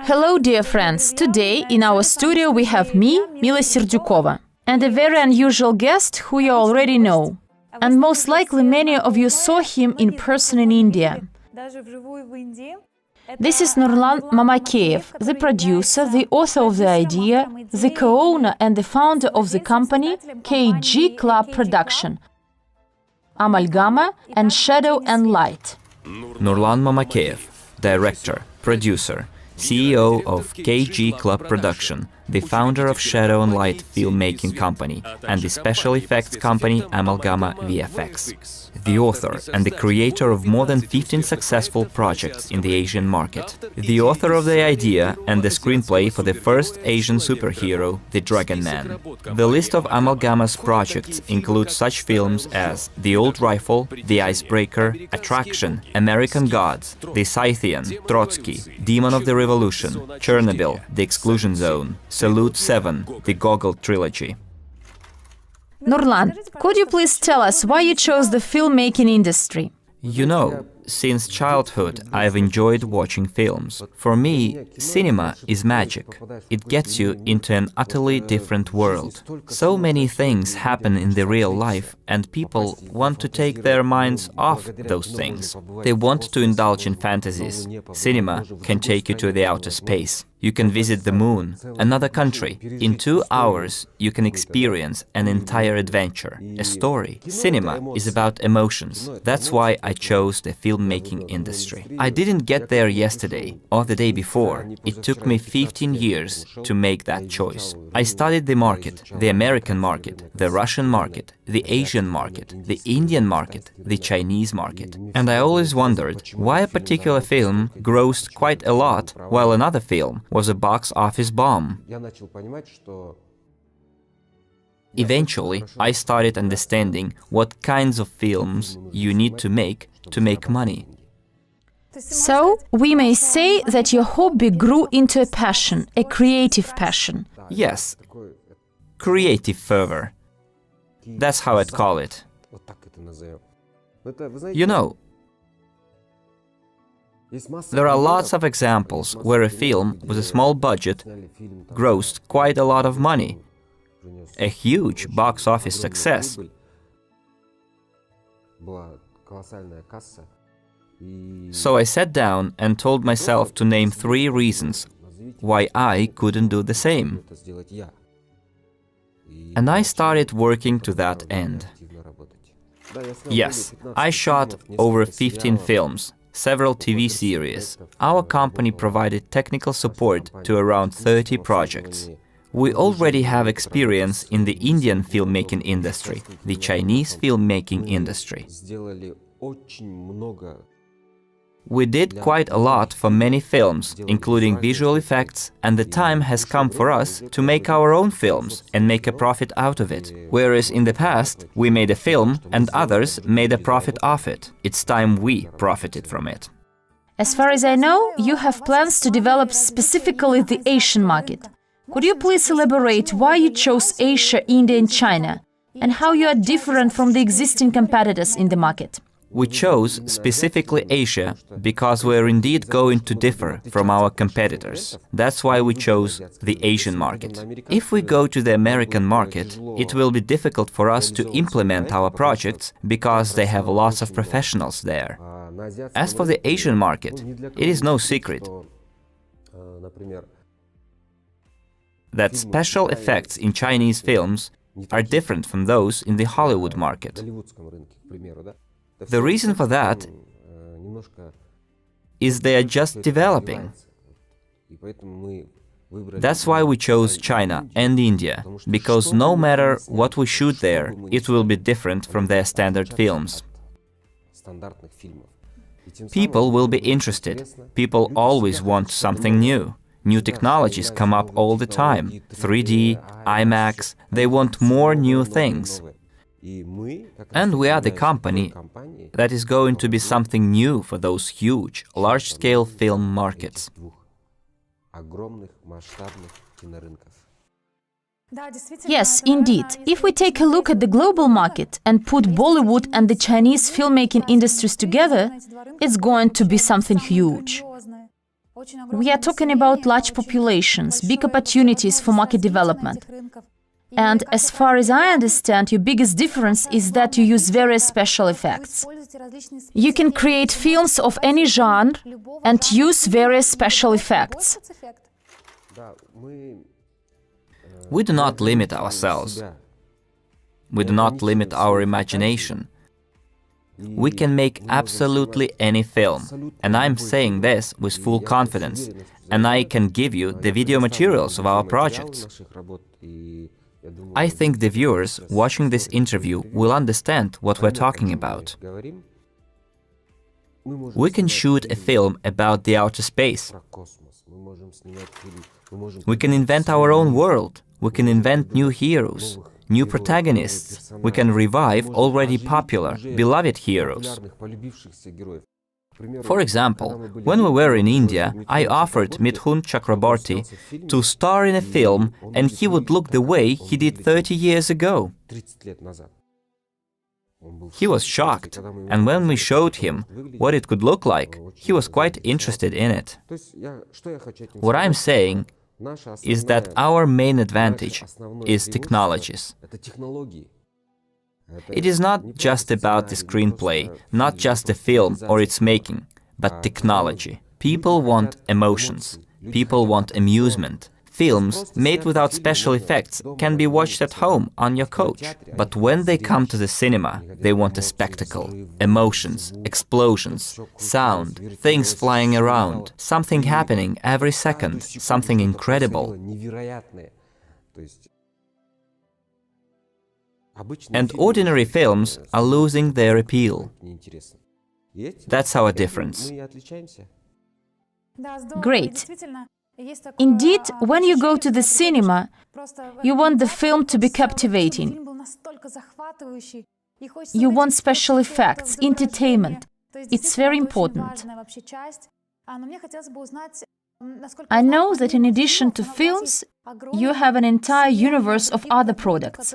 Hello, dear friends! Today, in our studio, we have me, Mila Serdyukova, and a very unusual guest who you already know. And most likely many of you saw him in person in India. This is Nurlan Mamakeev, the producer, the author of the idea, the co-owner and the founder of the company KG Club Production, Amalgama and Shadow and Light. Nurlan Mamakeev, director, producer, CEO of KG Club Production, the founder of Shadow and Light filmmaking company and the special effects company Amalgama VFX. The author and the creator of more than 15 successful projects in the Asian market. The author of the idea and the screenplay for the first Asian superhero, the Dragon Man. The list of Amalgama's projects includes such films as The Old Rifle, The Icebreaker, Attraction, American Gods, The Scythian, Trotsky, Demon of the Revolution, Chernobyl, The Exclusion Zone, Salute 7, the Gogol Trilogy. Nurlan, could you please tell us why you chose the filmmaking industry? You know, since childhood I've enjoyed watching films. For me, cinema is magic. It gets you into an utterly different world. So many things happen in the real life and people want to take their minds off those things. They want to indulge in fantasies. Cinema can take you to the outer space. You can visit the moon, another country. In 2 hours, you can experience an entire adventure, a story. Cinema is about emotions. That's why I chose the filmmaking industry. I didn't get there yesterday or the day before. It took me 15 years to make that choice. I studied the market, the American market, the Russian market, the Asian market, the Indian market, the Chinese market. And I always wondered why a particular film grossed quite a lot while another film was a box office bomb. Eventually, I started understanding what kinds of films you need to make money. So, we may say that your hobby grew into a passion, a creative passion. Yes, creative fervor. That's how I'd call it. You know, there are lots of examples where a film with a small budget grossed quite a lot of money, a huge box office success. So I sat down and told myself to name 3 reasons why I couldn't do the same. And I started working to that end. Yes, I shot over 15 films, several TV series. Our company provided technical support to around 30 projects. We already have experience in the Indian filmmaking industry, the Chinese filmmaking industry. We did quite a lot for many films, including visual effects, and the time has come for us to make our own films and make a profit out of it. Whereas in the past, we made a film and others made a profit off it. It's time we profited from it. As far as I know, you have plans to develop specifically the Asian market. Could you please elaborate why you chose Asia, India and China, and how you are different from the existing competitors in the market? We chose specifically Asia because we're indeed going to differ from our competitors. That's why we chose the Asian market. If we go to the American market, it will be difficult for us to implement our projects because they have lots of professionals there. As for the Asian market, it is no secret that special effects in Chinese films are different from those in the Hollywood market. The reason for that is they are just developing. That's why we chose China and India, because no matter what we shoot there, it will be different from their standard films. People will be interested. People always want something new. New technologies come up all the time. 3D, IMAX, they want more new things. And we are the company that is going to be something new for those huge, large-scale film markets. Yes, indeed. If we take a look at the global market and put Bollywood and the Chinese filmmaking industries together, it's going to be something huge. We are talking about large populations, big opportunities for market development. And as far as I understand, your biggest difference is that you use various special effects. You can create films of any genre and use various special effects. We do not limit ourselves. We do not limit our imagination. We can make absolutely any film, and I'm saying this with full confidence, and I can give you the video materials of our projects. I think the viewers watching this interview will understand what we're talking about. We can shoot a film about the outer space. We can invent our own world. We can invent new heroes, new protagonists. We can revive already popular, beloved heroes. For example, when we were in India, I offered Mithun Chakraborty to star in a film, and he would look the way he did 30 years ago. He was shocked, and when we showed him what it could look like, he was quite interested in it. What I'm saying is that our main advantage is technologies. It is not just about the screenplay, not just the film or its making, but technology. People want emotions. People want amusement. Films made without special effects can be watched at home on your couch. But when they come to the cinema, they want a spectacle. Emotions, explosions, sound, things flying around, something happening every second, something incredible. And ordinary films are losing their appeal. That's our difference. Great. Indeed, when you go to the cinema, you want the film to be captivating. You want special effects, entertainment. It's very important. I know that in addition to films, you have an entire universe of other products,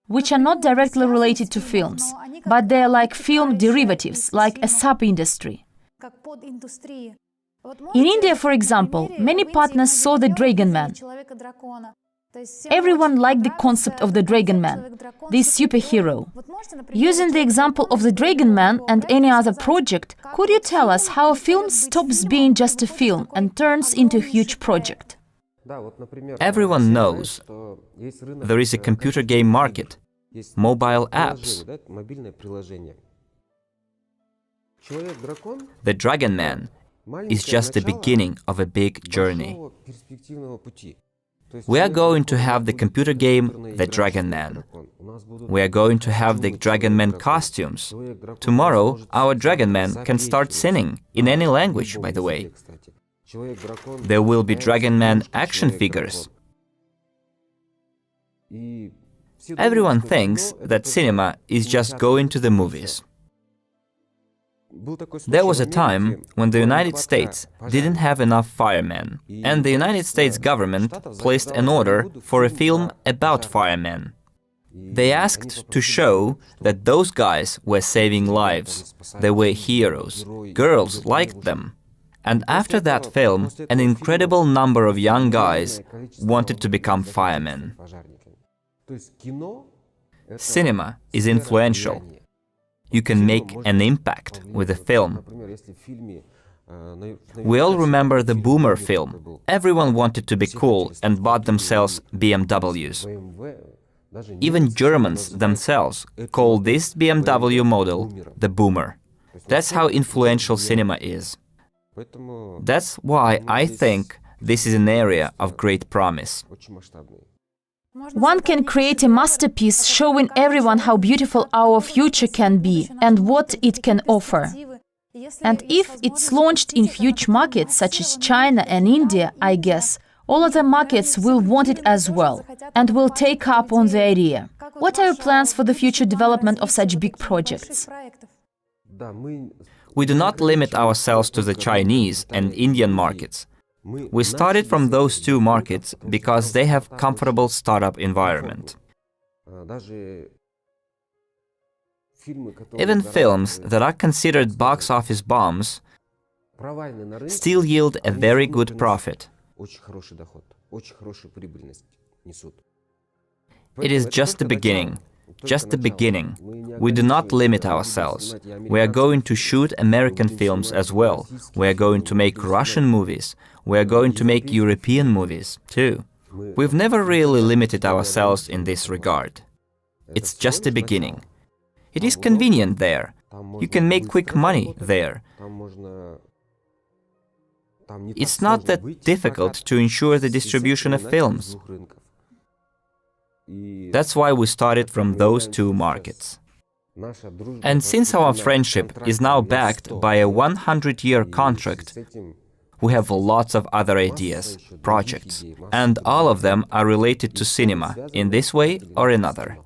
which are not directly related to films, but they are like film derivatives, like a sub-industry. In India, for example, many partners saw the Dragon Man. Everyone liked the concept of the Dragon Man, this superhero. Using the example of the Dragon Man and any other project, could you tell us how a film stops being just a film and turns into a huge project? Everyone knows there is a computer game market, mobile apps. The Dragon Man is just the beginning of a big journey. We are going to have the computer game The Dragon Man. We are going to have the Dragon Man costumes. Tomorrow, our Dragon Man can start singing, in any language, by the way. There will be Dragon Man action figures. Everyone thinks that cinema is just going to the movies. There was a time when the United States didn't have enough firemen, and the United States government placed an order for a film about firemen. They asked to show that those guys were saving lives. They were heroes. Girls liked them. And after that film, an incredible number of young guys wanted to become firemen. Cinema is influential. You can make an impact with a film. We all remember the Boomer film. Everyone wanted to be cool and bought themselves BMWs. Even Germans themselves call this BMW model the Boomer. That's how influential cinema is. That's why I think this is an area of great promise. One can create a masterpiece showing everyone how beautiful our future can be and what it can offer. And if it's launched in huge markets such as China and India, I guess, all other markets will want it as well and will take up on the idea. What are your plans for the future development of such big projects? We do not limit ourselves to the Chinese and Indian markets. We started from those two markets because they have comfortable startup environment. Even films that are considered box office bombs still yield a very good profit. It is just the beginning. Just the beginning. We do not limit ourselves. We are going to shoot American films as well. We are going to make Russian movies. We are going to make European movies, too. We've never really limited ourselves in this regard. It's just the beginning. It is convenient there. You can make quick money there. It's not that difficult to ensure the distribution of films. That's why we started from those two markets. And since our friendship is now backed by a 100-year contract, we have lots of other ideas, projects, and all of them are related to cinema in this way or another.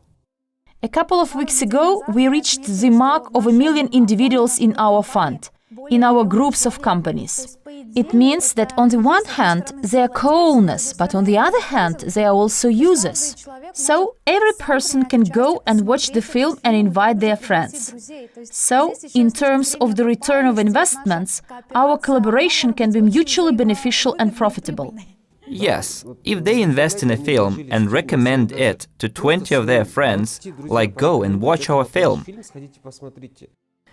A couple of weeks ago, we reached the mark of 1 million individuals in our fund, in our groups of companies. It means that on the one hand, they are co-owners, but on the other hand, they are also users. So every person can go and watch the film and invite their friends. So, in terms of the return of investments, our collaboration can be mutually beneficial and profitable. Yes, if they invest in a film and recommend it to 20 of their friends, like go and watch our film,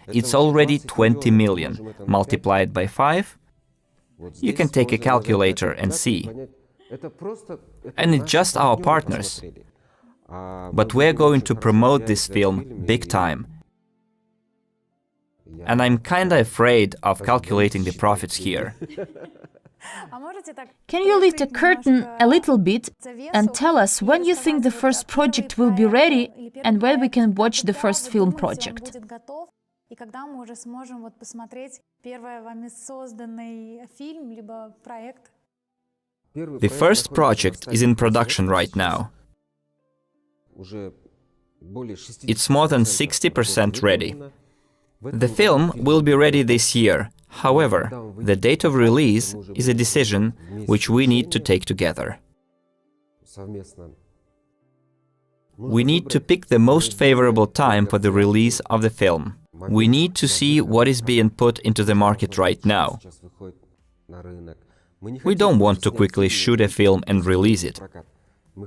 it's already 20 million. Multiplied by 5, you can take a calculator and see. And it's just our partners. But we're going to promote this film big time. And I'm kinda afraid of calculating the profits here. Can you lift a curtain a little bit and tell us when you think the first project will be ready and when we can watch the first film project? The first project is in production right now. It's more than 60% ready. The film will be ready this year. However, the date of release is a decision which we need to take together. We need to pick the most favorable time for the release of the film. We need to see what is being put into the market right now. We don't want to quickly shoot a film and release it.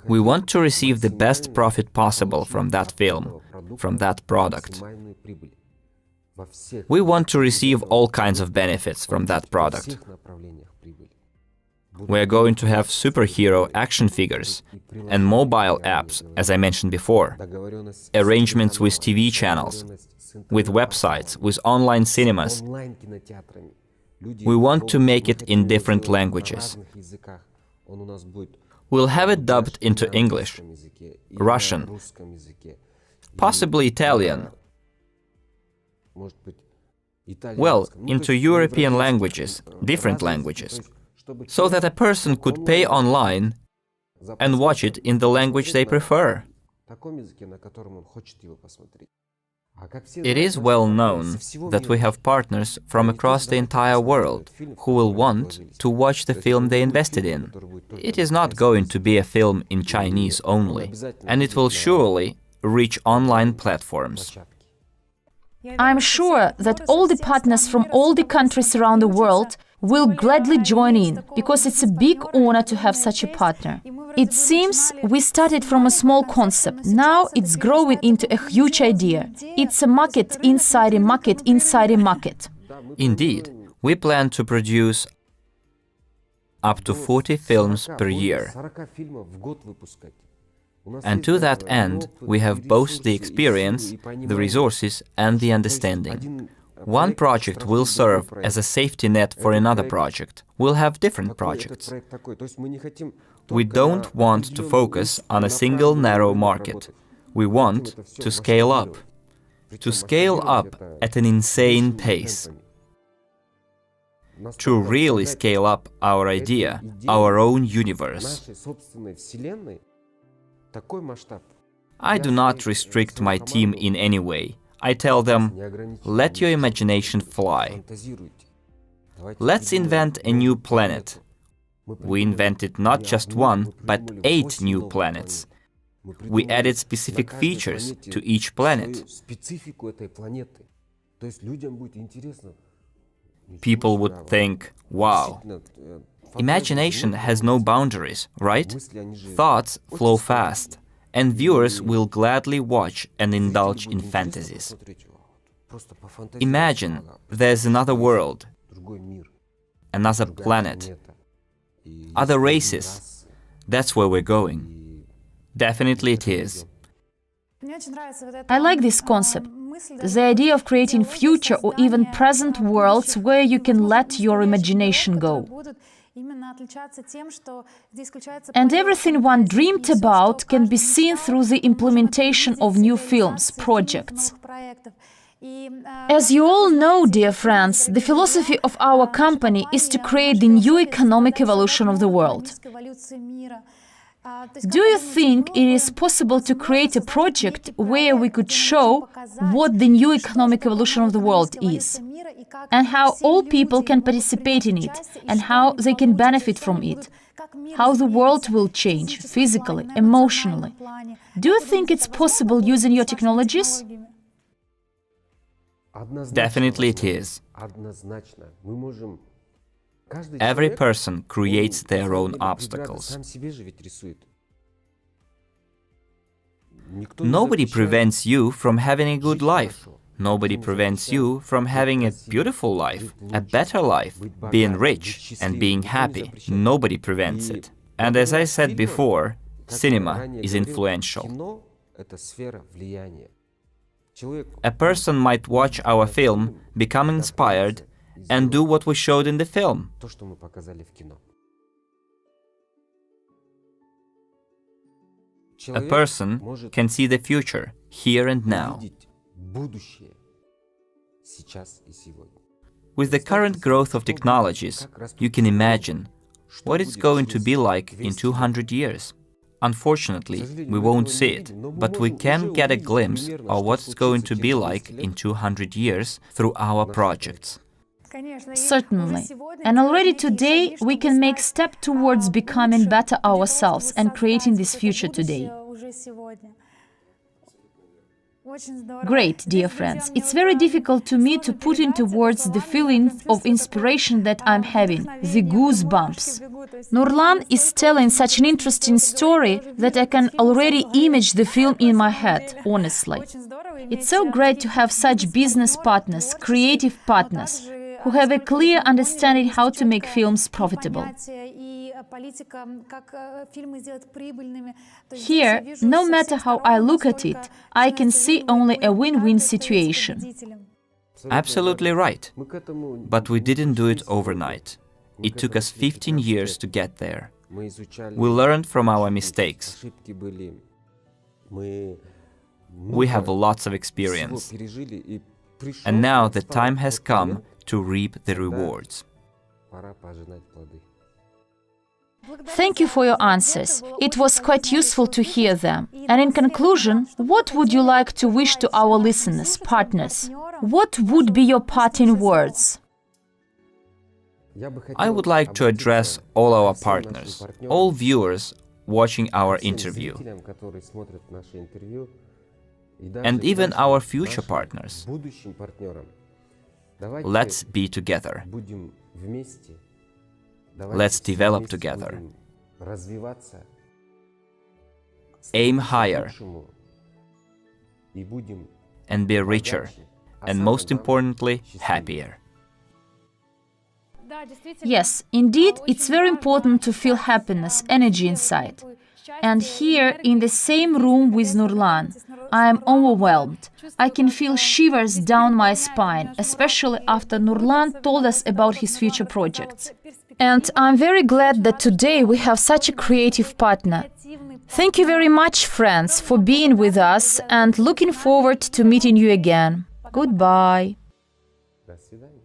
We want to receive the best profit possible from that film, from that product. We want to receive all kinds of benefits from that product. We are going to have superhero action figures and mobile apps, as I mentioned before, arrangements with TV channels, with websites, with online cinemas. We want to make it in different languages. We'll have it dubbed into English, Russian, possibly Italian, well, into European languages, different languages, so that a person could pay online and watch it in the language they prefer. It is well known that we have partners from across the entire world who will want to watch the film they invested in. It is not going to be a film in Chinese only, and it will surely reach online platforms. I'm sure that all the partners from all the countries around the world will gladly join in, because it's a big honor to have such a partner. It seems we started from a small concept. Now it's growing into a huge idea. It's a market inside a market inside a market. Indeed, we plan to produce up to 40 films per year. And to that end, we have both the experience, the resources, and the understanding. One project will serve as a safety net for another project. We'll have different projects. We don't want to focus on a single narrow market. We want to scale up. To scale up at an insane pace. To really scale up our idea, our own universe. I do not restrict my team in any way. I tell them, let your imagination fly. Let's invent a new planet. We invented not just one, but 8 new planets. We added specific features to each planet. People would think, wow. Imagination has no boundaries, right? Thoughts flow fast, and viewers will gladly watch and indulge in fantasies. Imagine there's another world, another planet, other races. That's where we're going. Definitely it is. I like this concept, the idea of creating future or even present worlds where you can let your imagination go. And everything one dreamed about can be seen through the implementation of new films, projects. As you all know, dear friends, the philosophy of our company is to create the new economic evolution of the world. Do you think it is possible to create a project where we could show what the new economic evolution of the world is, and how all people can participate in it, and how they can benefit from it, how the world will change physically, emotionally? Do you think it's possible using your technologies? Definitely it is. Every person creates their own obstacles. Nobody prevents you from having a good life. Nobody prevents you from having a beautiful life, a better life, being rich and being happy. Nobody prevents it. And as I said before, cinema is influential. A person might watch our film, become inspired, and do what we showed in the film. A person can see the future, here and now. With the current growth of technologies, you can imagine what it's going to be like in 200 years. Unfortunately, we won't see it, but we can get a glimpse of what it's going to be like in 200 years through our projects. Certainly. And already today, we can make a step towards becoming better ourselves and creating this future today. Great, dear friends. It's very difficult to me to put into words the feeling of inspiration that I'm having, the goosebumps. Nurlan is telling such an interesting story that I can already image the film in my head, honestly. It's so great to have such business partners, creative partners, who have a clear understanding how to make films profitable. Here, no matter how I look at it, I can see only a win-win situation. Absolutely right. But we didn't do it overnight. It took us 15 years to get there. We learned from our mistakes. We have lots of experience. And now the time has come to reap the rewards. Thank you for your answers. It was quite useful to hear them. And in conclusion, what would you like to wish to our listeners, partners? What would be your parting words? I would like to address all our partners, all viewers watching our interview, and even our future partners. Let's be together. Let's develop together. Aim higher and be richer, and most importantly, happier. Yes, indeed, it's very important to feel happiness, energy inside. And here, in the same room with Nurlan, I am overwhelmed. I can feel shivers down my spine, especially after Nurlan told us about his future projects. And I'm very glad that today we have such a creative partner. Thank you very much, friends, for being with us, and looking forward to meeting you again. Goodbye. До свидания.